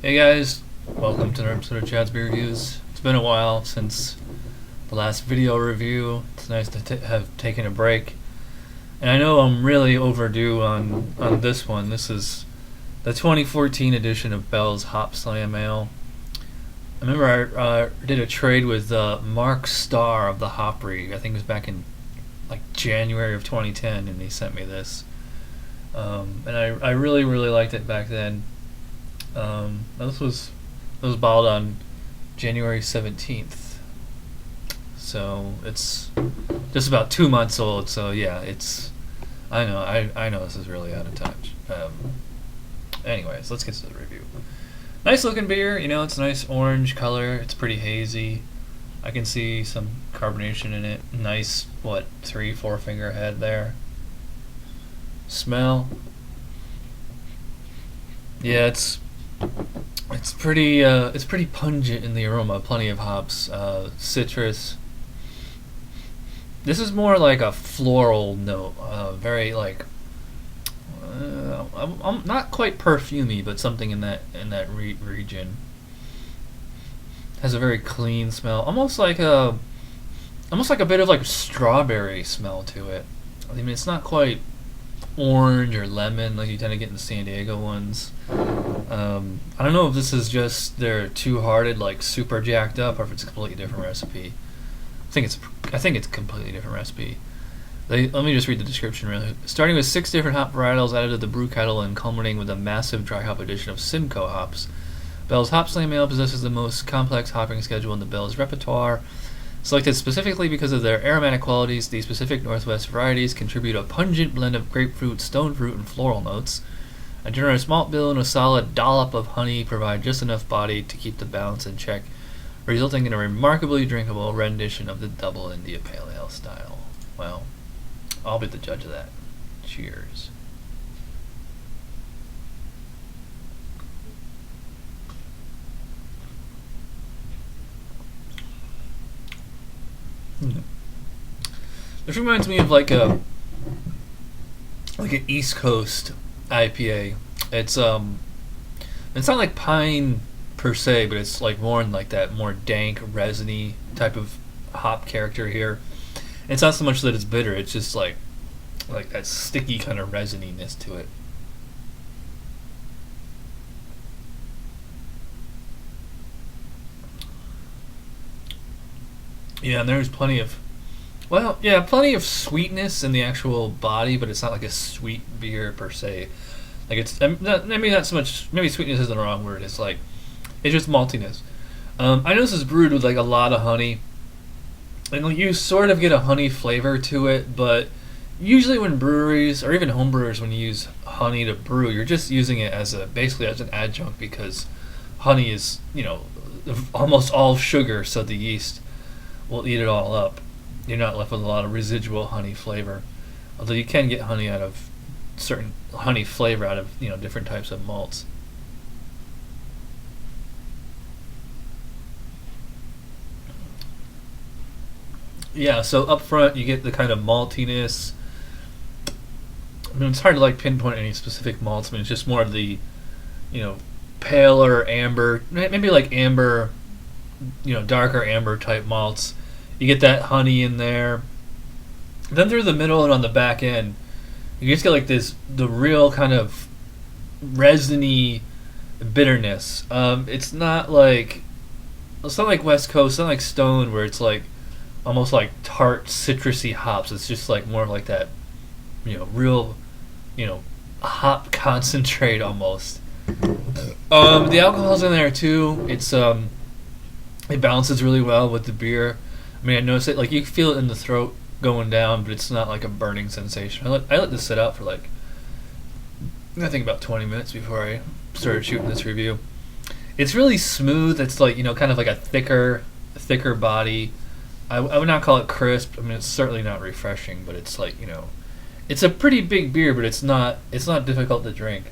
Hey guys, welcome to another episode of Chad's Beer Reviews. It's been a while since the last video review. It's nice to have taken a break. And I know I'm really overdue on this one. This is the 2014 edition of Bell's Hopslam Ale. I remember I did a trade with Mark Starr of the Hoppery. I think it was back in like January of 2010, and he sent me this. And I really liked it back then. This was bottled on January 17th, so it's just about 2 months old. So yeah, I know this is really out of touch. Anyways, let's get to the review. Nice looking beer, it's a nice orange color. It's pretty hazy. I can see some carbonation in it. Nice, 3-4 finger head there. Smell. Yeah, it's pretty pungent in the aroma. Plenty of hops, citrus. This is more like a floral note. Very I'm not quite perfumey, but something in that region. Has a very clean smell, almost like a bit of like strawberry smell to it. I mean, it's not quite orange or lemon like you tend to get in the San Diego ones. I don't know if this is just they're too hearted, like super jacked up, or if it's a completely different recipe. I think it's a completely different recipe. Let me just read the description really. Starting with 6 different hop varietals added to the brew kettle and culminating with a massive dry hop addition of Simcoe hops, Bell's Hopslam Ale possesses the most complex hopping schedule in the Bell's repertoire. Selected specifically because of their aromatic qualities, these Pacific Northwest varieties contribute a pungent blend of grapefruit, stone fruit, and floral notes. A generous malt bill and a solid dollop of honey provide just enough body to keep the balance in check, resulting in a remarkably drinkable rendition of the double India Pale Ale style. Well, I'll be the judge of that. Cheers. This reminds me of like an East Coast IPA. It's not like pine per se, but it's like more in like that more dank, resiny type of hop character here. And it's not so much that it's bitter; it's just like that sticky kind of resininess to it. Yeah, and there's plenty of sweetness in the actual body, but it's not like a sweet beer per se. Like it's maybe not so much. Maybe sweetness isn't the wrong word. It's just maltiness. I know this is brewed with like a lot of honey, and you sort of get a honey flavor to it. But usually, when breweries or even home brewers, when you use honey to brew, you're just using it basically as an adjunct because honey is almost all sugar, so the yeast will eat it all up. You're not left with a lot of residual honey flavor, although you can get honey out of certain honey flavor out of different types of malts. Yeah, so up front you get the kind of maltiness. I mean, it's hard to pinpoint any specific malts. I mean, it's just more of the paler amber, maybe like amber, darker amber type malts. You get that honey in there. Then through the middle and on the back end, you just get the real kind of resiny bitterness. It's not like West Coast, it's not like Stone where it's like almost like tart citrusy hops. It's just like more of like that, real, hop concentrate almost. The alcohol's in there too. It balances really well with the beer. I mean, I noticed it, you feel it in the throat going down, but it's not like a burning sensation. I let this sit out for I think about 20 minutes before I started shooting this review. It's really smooth. It's kind of like a thicker body. I would not call it crisp. I mean, it's certainly not refreshing, but it's it's a pretty big beer, but it's not difficult to drink.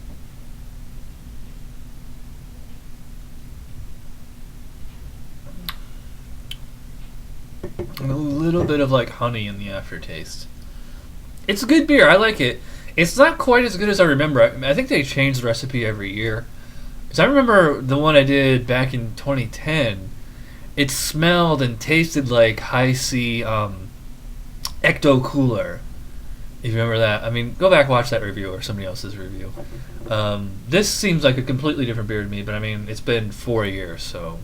And a little bit of honey in the aftertaste. It's a good beer. I like it. It's not quite as good as I remember. I think they change the recipe every year. Because I remember the one I did back in 2010. It smelled and tasted like high C ecto cooler. If you remember that, I mean, go back watch that review or somebody else's review. This seems like a completely different beer to me, but I mean, it's been 4 years, so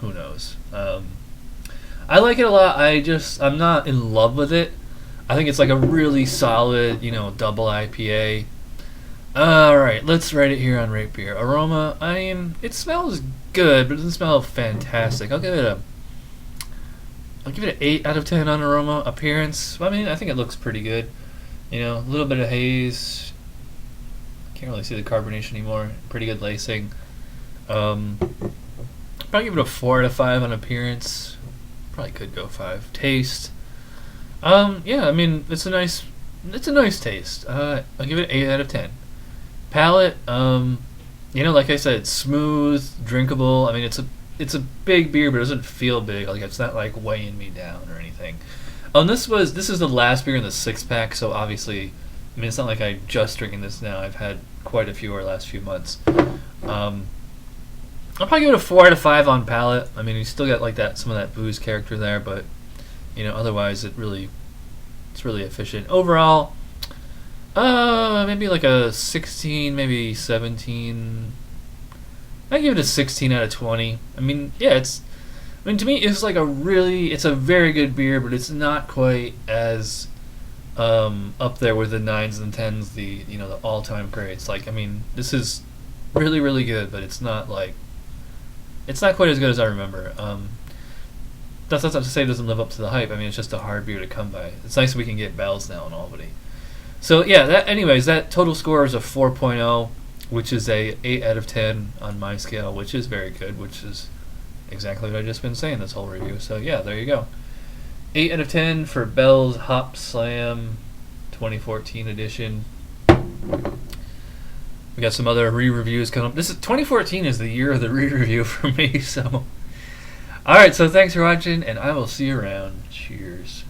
who knows? I like it a lot. I'm not in love with it. I think it's like a really solid, double IPA. All right, let's rate it here on Rate Beer. Aroma, I mean, it smells good, but it doesn't smell fantastic. I'll give it an 8 out of 10 on aroma. Appearance, I mean, I think it looks pretty good. A little bit of haze. Can't really see the carbonation anymore. Pretty good lacing. Probably give it a 4 out of 5 on appearance. Probably could go 5. Taste. Yeah, I mean, it's a nice taste. I'll give it an 8 out of 10. Palate, like I said, smooth, drinkable. I mean, it's a big beer, but it doesn't feel big. Like, it's not like weighing me down or anything. This is the last beer in the 6-pack, so obviously, I mean, it's not like I'm just drinking this now. I've had quite a few over the last few months. I'll probably give it a 4 out of 5 on palate. I mean, you still got like some of that booze character there, but otherwise it's really efficient. Overall, maybe like a 16, maybe 17. I give it a 16 out of 20. I mean, yeah, to me, it's like it's a very good beer, but it's not quite as up there with the 9s and 10s, the all-time greats. Like, I mean, this is really, really good, but it's not quite as good as I remember. That's not to say it doesn't live up to the hype. I mean, it's just a hard beer to come by. It's nice we can get Bell's now in Albany. So yeah, that total score is a 4.0, which is a 8 out of 10 on my scale, which is very good, which is exactly what I've just been saying this whole review. So yeah, there you go. 8 out of 10 for Bell's Hopslam 2014 edition. We got some other re-reviews coming up. 2014 is the year of the re-review for me, so. Alright, so thanks for watching, and I will see you around. Cheers.